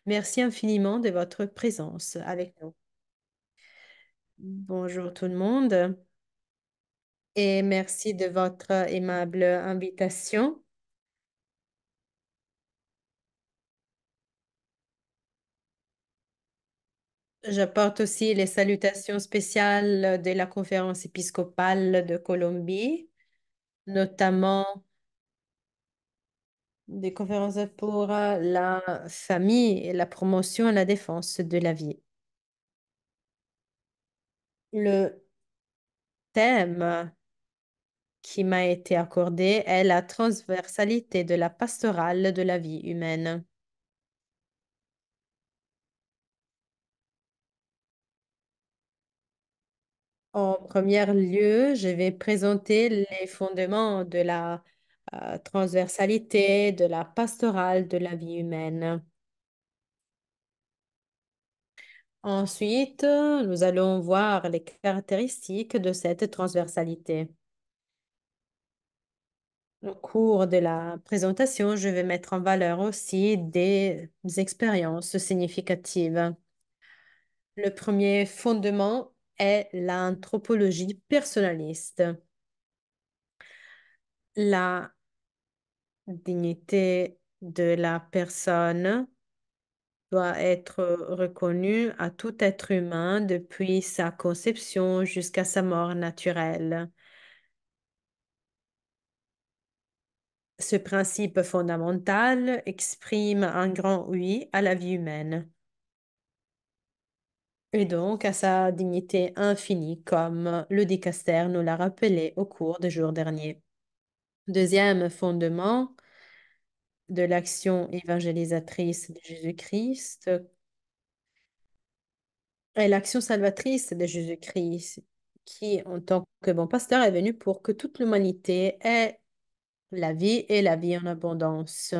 Merci infiniment de votre présence avec nous. Bonjour tout le monde et merci de votre aimable invitation. J'apporte aussi les salutations spéciales de la conférence épiscopale de Colombie, notamment des conférences pour la famille et la promotion et la défense de la vie. Le thème qui m'a été accordé est la transversalité de la pastorale de la vie humaine. En premier lieu, je vais présenter les fondements de la transversalité, de la pastorale de la vie humaine. Ensuite, nous allons voir les caractéristiques de cette transversalité. Au cours de la présentation, je vais mettre en valeur aussi des expériences significatives. Le premier fondement est l'anthropologie personnaliste. La dignité de la personne doit être reconnue à tout être humain depuis sa conception jusqu'à sa mort naturelle. Ce principe fondamental exprime un grand oui à la vie humaine et donc à sa dignité infinie, comme le dicaster nous l'a rappelé au cours des jours derniers. Deuxième fondement de l'action évangélisatrice de Jésus-Christ est l'action salvatrice de Jésus-Christ, qui, en tant que bon pasteur, est venu pour que toute l'humanité ait la vie et la vie en abondance.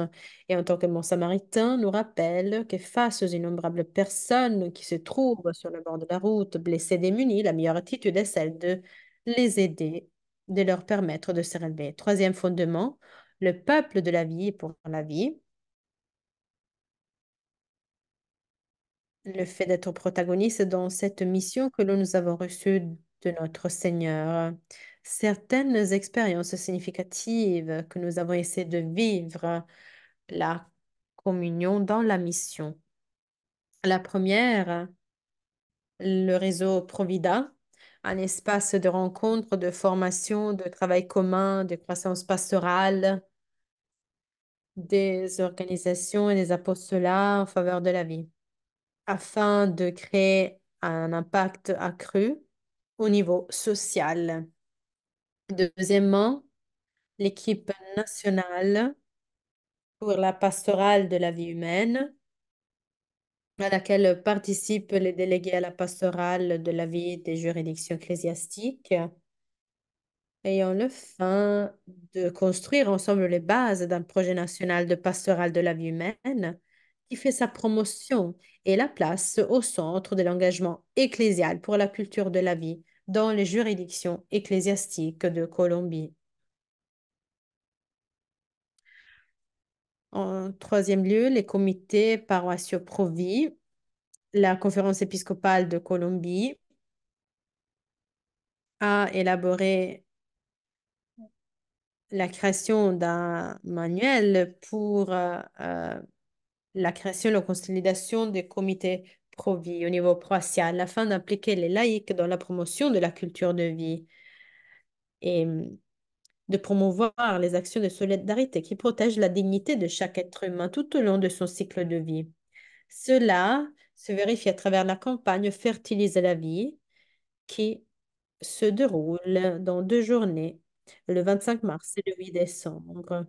Et en tant que bon samaritain, nous rappelle que face aux innombrables personnes qui se trouvent sur le bord de la route, blessées, démunies, la meilleure attitude est celle de les aider, de leur permettre de se relever. Troisième fondement, le peuple de la vie pour la vie. Le fait d'être protagoniste dans cette mission que nous avons reçue de notre Seigneur. Certaines expériences significatives que nous avons essayé de vivre, la communion dans la mission. La première, le réseau Provida, un espace de rencontre, de formation, de travail commun, de croissance pastorale, des organisations et des apostolats en faveur de la vie, afin de créer un impact accru au niveau social. Deuxièmement, l'équipe nationale pour la pastorale de la vie humaine, à laquelle participent les délégués à la pastorale de la vie des juridictions ecclésiastiques, ayant le fin de construire ensemble les bases d'un projet national de pastorale de la vie humaine qui fait sa promotion et la place au centre de l'engagement ecclésial pour la culture de la vie dans les juridictions ecclésiastiques de Colombie. En troisième lieu, les comités paroissiaux Provi, la conférence épiscopale de Colombie a élaboré la création d'un manuel pour la création et la consolidation des comités Provi au niveau paroissial afin d'impliquer les laïcs dans la promotion de la culture de vie et de promouvoir les actions de solidarité qui protègent la dignité de chaque être humain tout au long de son cycle de vie. Cela se vérifie à travers la campagne Fertiliser la vie qui se déroule dans 2 journées, le 25 mars et le 8 décembre.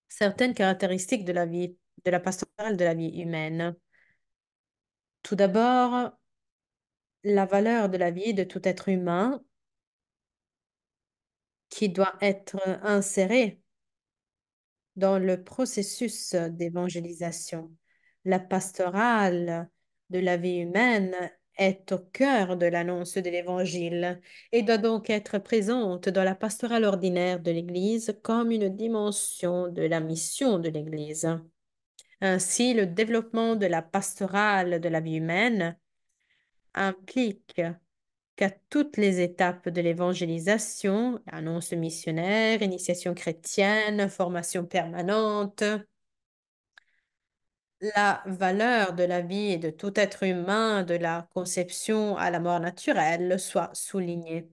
Certaines caractéristiques de la vie, de la pastorale de la vie humaine. Tout d'abord, la valeur de la vie de tout être humain qui doit être insérée dans le processus d'évangélisation. La pastorale de la vie humaine est au cœur de l'annonce de l'Évangile et doit donc être présente dans la pastorale ordinaire de l'Église comme une dimension de la mission de l'Église. Ainsi, le développement de la pastorale de la vie humaine implique qu'à toutes les étapes de l'évangélisation, annonce missionnaire, initiation chrétienne, formation permanente, la valeur de la vie et de tout être humain, de la conception à la mort naturelle, soit soulignée.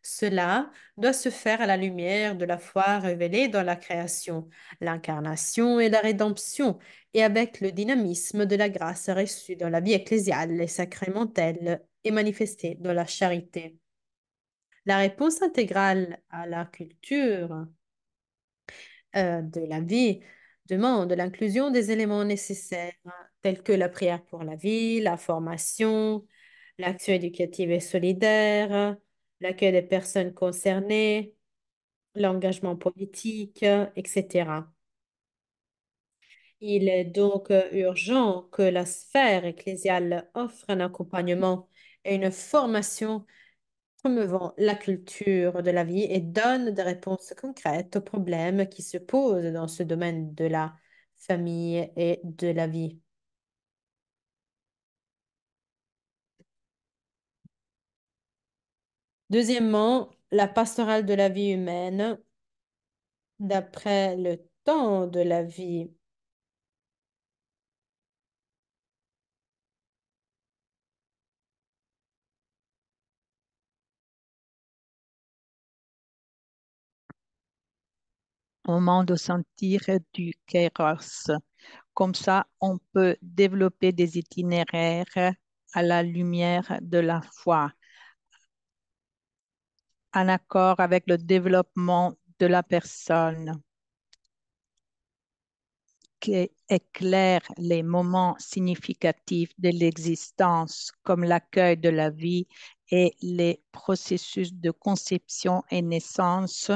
Cela doit se faire à la lumière de la foi révélée dans la création, l'incarnation et la rédemption, et avec le dynamisme de la grâce reçue dans la vie ecclésiale et sacramentelle et manifestée dans la charité. La réponse intégrale à la culture de la vie demande l'inclusion des éléments nécessaires, tels que la prière pour la vie, la formation, l'action éducative et solidaire, l'accueil des personnes concernées, l'engagement politique, etc. Il est donc urgent que la sphère ecclésiale offre un accompagnement et une formation promouvant la culture de la vie et donne des réponses concrètes aux problèmes qui se posent dans ce domaine de la famille et de la vie. Deuxièmement, la pastorale de la vie humaine, d'après le temps de la vie. Au moment de sentir du Kairos. Comme ça, on peut développer des itinéraires à la lumière de la foi, en accord avec le développement de la personne, qui éclaire les moments significatifs de l'existence, comme l'accueil de la vie et les processus de conception et naissance,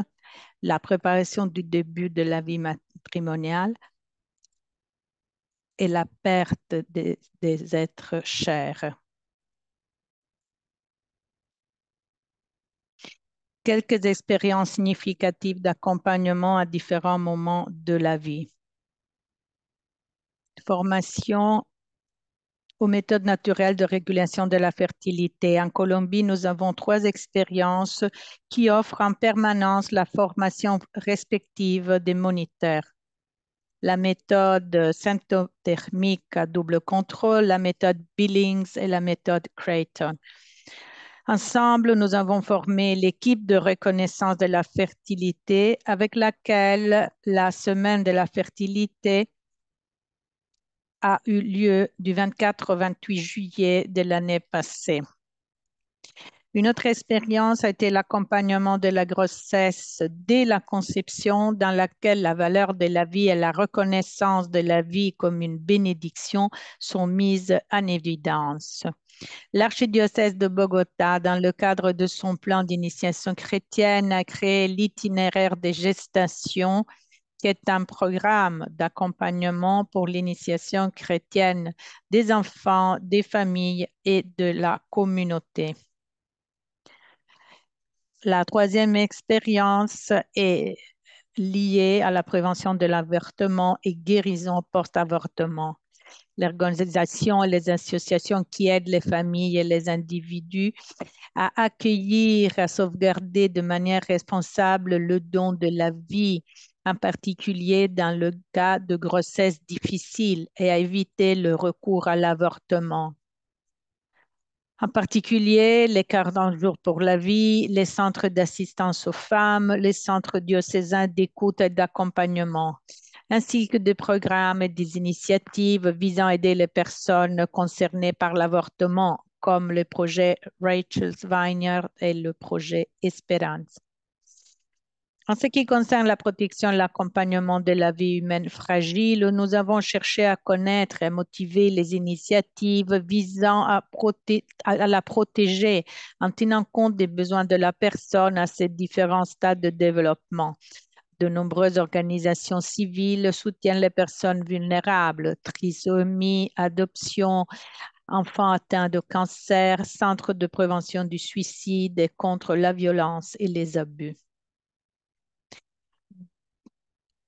la préparation du début de la vie matrimoniale et la perte des êtres chers. Quelques expériences significatives d'accompagnement à différents moments de la vie. Formation aux méthodes naturelles de régulation de la fertilité. En Colombie, nous avons 3 expériences qui offrent en permanence la formation respective des moniteurs. La méthode symptothermique à double contrôle, la méthode Billings et la méthode Creighton. Ensemble, nous avons formé l'équipe de reconnaissance de la fertilité avec laquelle la semaine de la fertilité a eu lieu du 24 au 28 juillet de l'année passée. Une autre expérience a été l'accompagnement de la grossesse dès la conception, dans laquelle la valeur de la vie et la reconnaissance de la vie comme une bénédiction sont mises en évidence. L'archidiocèse de Bogota, dans le cadre de son plan d'initiation chrétienne, a créé l'itinéraire des gestations, qui est un programme d'accompagnement pour l'initiation chrétienne des enfants, des familles et de la communauté. La troisième expérience est liée à la prévention de l'avortement et guérison post-avortement. L'organisation et les associations qui aident les familles et les individus à accueillir, à sauvegarder de manière responsable le don de la vie, en particulier dans le cas de grossesse difficile, et à éviter le recours à l'avortement. En particulier, les 40 jours pour la vie, les centres d'assistance aux femmes, les centres diocésains d'écoute et d'accompagnement, ainsi que des programmes et des initiatives visant à aider les personnes concernées par l'avortement, comme le projet Rachel's Vineyard et le projet Espérance. En ce qui concerne la protection et l'accompagnement de la vie humaine fragile, nous avons cherché à connaître et à motiver les initiatives visant à la protéger en tenant compte des besoins de la personne à ces différents stades de développement. De nombreuses organisations civiles soutiennent les personnes vulnérables, trisomie, adoption, enfants atteints de cancer, centres de prévention du suicide et contre la violence et les abus.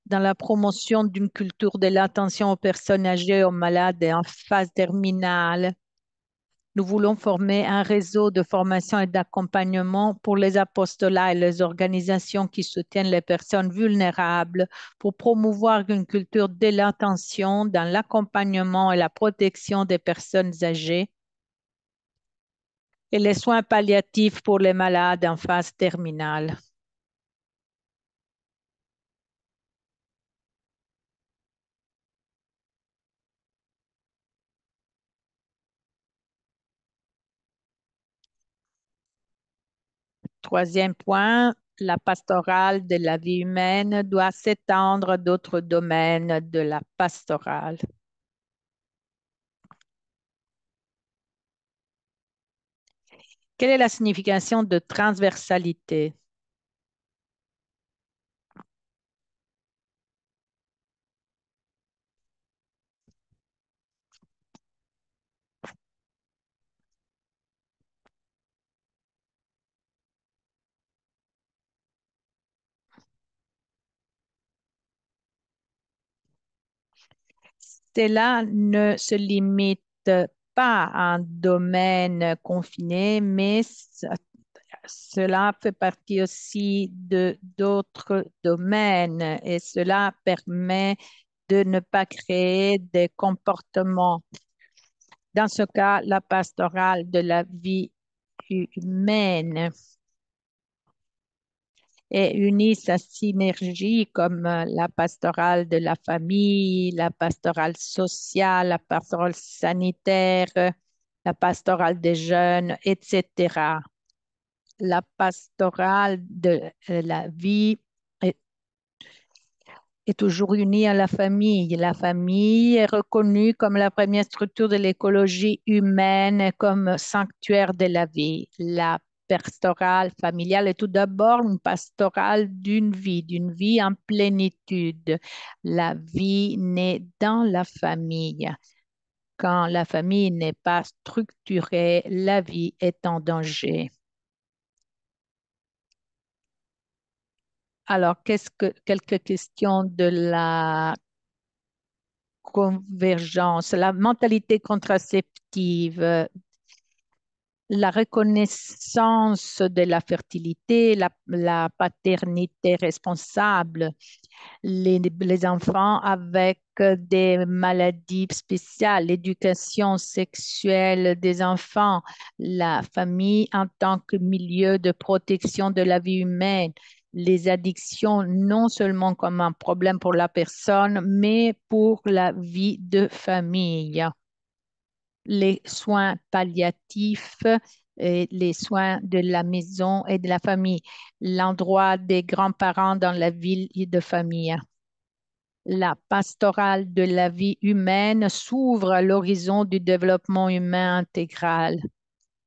dans la promotion d'une culture de l'attention aux personnes âgées, aux malades et en phase terminale. Nous voulons former un réseau de formation et d'accompagnement pour les apostolats et les organisations qui soutiennent les personnes vulnérables pour promouvoir une culture de l'attention dans l'accompagnement et la protection des personnes âgées et les soins palliatifs pour les malades en phase terminale. Troisième point, la pastorale de la vie humaine doit s'étendre à d'autres domaines de la pastorale. Quelle est la signification de transversalité? Cela ne se limite pas à un domaine confiné, mais cela fait partie aussi de d'autres domaines et cela permet de ne pas créer des comportements. Dans ce cas, la pastorale de la vie humaine et unit sa synergie comme la pastorale de la famille, la pastorale sociale, la pastorale sanitaire, la pastorale des jeunes, etc. La pastorale de la vie est, est toujours unie à la famille. La famille est reconnue comme la première structure de l'écologie humaine, comme sanctuaire de la vie. La pastorale familiale est tout d'abord une pastorale d'une vie en plénitude. La vie naît dans la famille. Quand la famille n'est pas structurée, la vie est en danger. Alors, quelques questions de la convergence, la mentalité contraceptive, la reconnaissance de la fertilité, la paternité responsable, les enfants avec des maladies spéciales, l'éducation sexuelle des enfants, la famille en tant que milieu de protection de la vie humaine, les addictions non seulement comme un problème pour la personne, mais pour la vie de famille, les soins palliatifs et les soins de la maison et de la famille, l'endroit des grands-parents dans la ville et de famille. La pastorale de la vie humaine s'ouvre à l'horizon du développement humain intégral.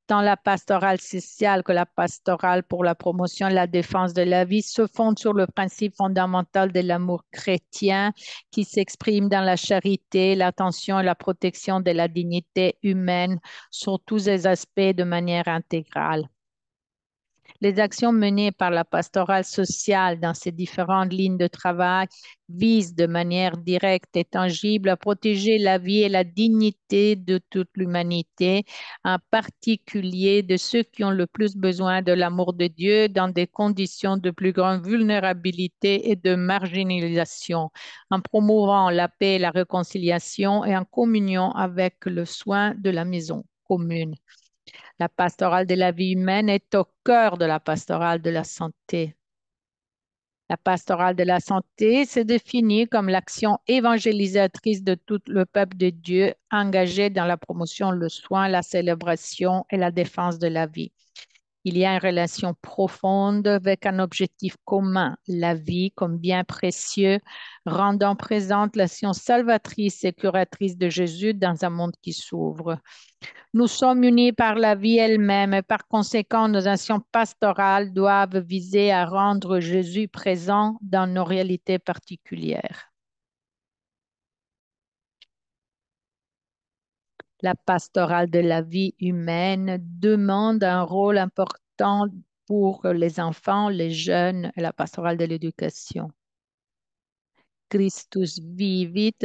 Tant la pastorale sociale que la pastorale pour la promotion et la défense de la vie se fondent sur le principe fondamental de l'amour chrétien qui s'exprime dans la charité, l'attention et la protection de la dignité humaine sur tous ses aspects de manière intégrale. Les actions menées par la pastorale sociale dans ces différentes lignes de travail visent de manière directe et tangible à protéger la vie et la dignité de toute l'humanité, en particulier de ceux qui ont le plus besoin de l'amour de Dieu dans des conditions de plus grande vulnérabilité et de marginalisation, en promouvant la paix et la réconciliation et en communion avec le soin de la maison commune. La pastorale de la vie humaine est au cœur de la pastorale de la santé. La pastorale de la santé se définit comme l'action évangélisatrice de tout le peuple de Dieu engagé dans la promotion, le soin, la célébration et la défense de la vie. Il y a une relation profonde avec un objectif commun, la vie comme bien précieux, rendant présente l'action salvatrice et curatrice de Jésus dans un monde qui s'ouvre. Nous sommes unis par la vie elle-même et par conséquent, nos actions pastorales doivent viser à rendre Jésus présent dans nos réalités particulières. La pastorale de la vie humaine demande un rôle important pour les enfants, les jeunes et la pastorale de l'éducation. Christus vivit,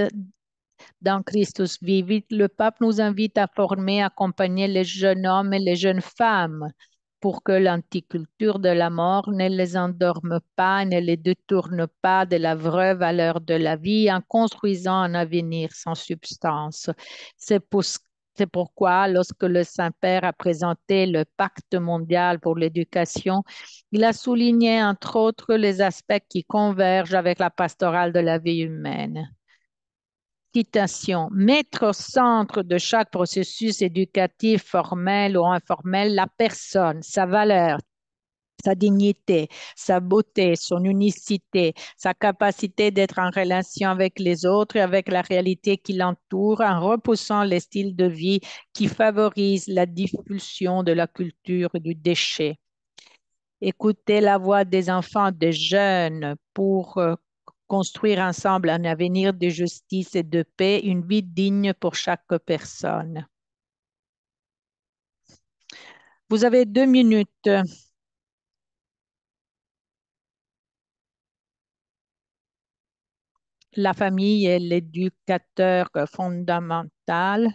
dans Christus vivit, le pape nous invite à former, accompagner les jeunes hommes et les jeunes femmes pour que l'anticulture de la mort ne les endorme pas, ne les détourne pas de la vraie valeur de la vie en construisant un avenir sans substance. C'est pour, c'est pourquoi, lorsque le Saint-Père a présenté le pacte mondial pour l'éducation, il a souligné entre autres les aspects qui convergent avec la pastorale de la vie humaine. Citation. Mettre au centre de chaque processus éducatif, formel ou informel, la personne, sa valeur, sa dignité, sa beauté, son unicité, sa capacité d'être en relation avec les autres et avec la réalité qui l'entoure en repoussant les styles de vie qui favorisent la diffusion de la culture du déchet. Écouter la voix des enfants, des jeunes pour construire ensemble un avenir de justice et de paix, une vie digne pour chaque personne. Vous avez 2 minutes. La famille est l'éducateur fondamental.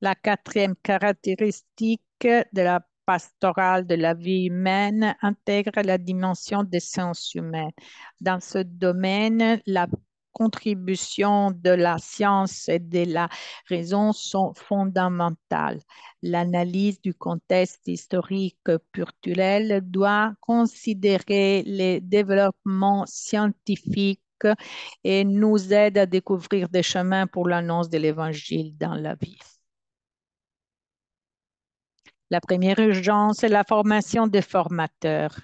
La quatrième caractéristique de la pastorale de la vie humaine intègre la dimension des sciences humaines. Dans ce domaine, la contribution de la science et de la raison sont fondamentales. L'analyse du contexte historique culturel doit considérer les développements scientifiques et nous aide à découvrir des chemins pour l'annonce de l'Évangile dans la vie. La première urgence est la formation des formateurs.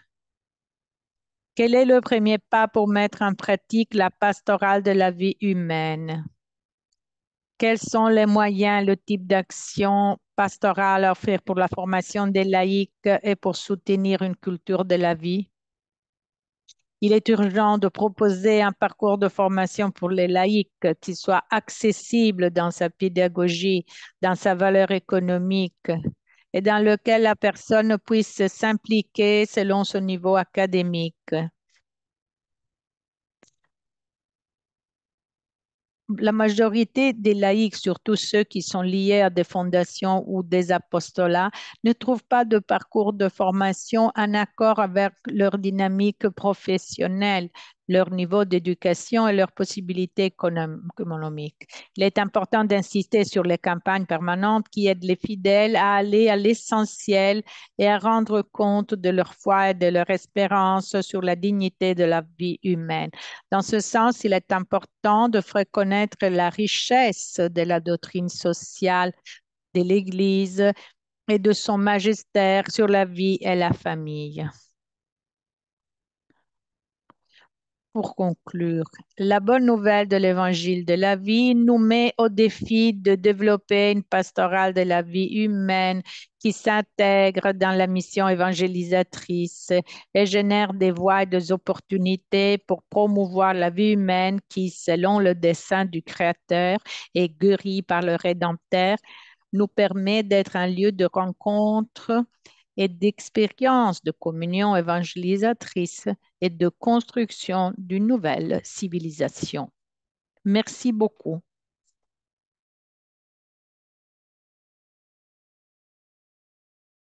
Quel est le premier pas pour mettre en pratique la pastorale de la vie humaine? Quels sont les moyens, le type d'action pastorale à offrir pour la formation des laïcs et pour soutenir une culture de la vie? Il est urgent de proposer un parcours de formation pour les laïcs qui soit accessible dans sa pédagogie, dans sa valeur économique et dans lequel la personne puisse s'impliquer selon son niveau académique. La majorité des laïcs, surtout ceux qui sont liés à des fondations ou des apostolats, ne trouvent pas de parcours de formation en accord avec leur dynamique professionnelle, leur niveau d'éducation et leurs possibilités économiques. Il est important d'insister sur les campagnes permanentes qui aident les fidèles à aller à l'essentiel et à rendre compte de leur foi et de leur espérance sur la dignité de la vie humaine. Dans ce sens, il est important de reconnaître la richesse de la doctrine sociale de l'Église et de son magistère sur la vie et la famille. Pour conclure, la bonne nouvelle de l'Évangile de la vie nous met au défi de développer une pastorale de la vie humaine qui s'intègre dans la mission évangélisatrice et génère des voies et des opportunités pour promouvoir la vie humaine qui, selon le dessein du Créateur et guérie par le Rédempteur, nous permet d'être un lieu de rencontre et d'expérience de communion évangélisatrice et de construction d'une nouvelle civilisation. Merci beaucoup.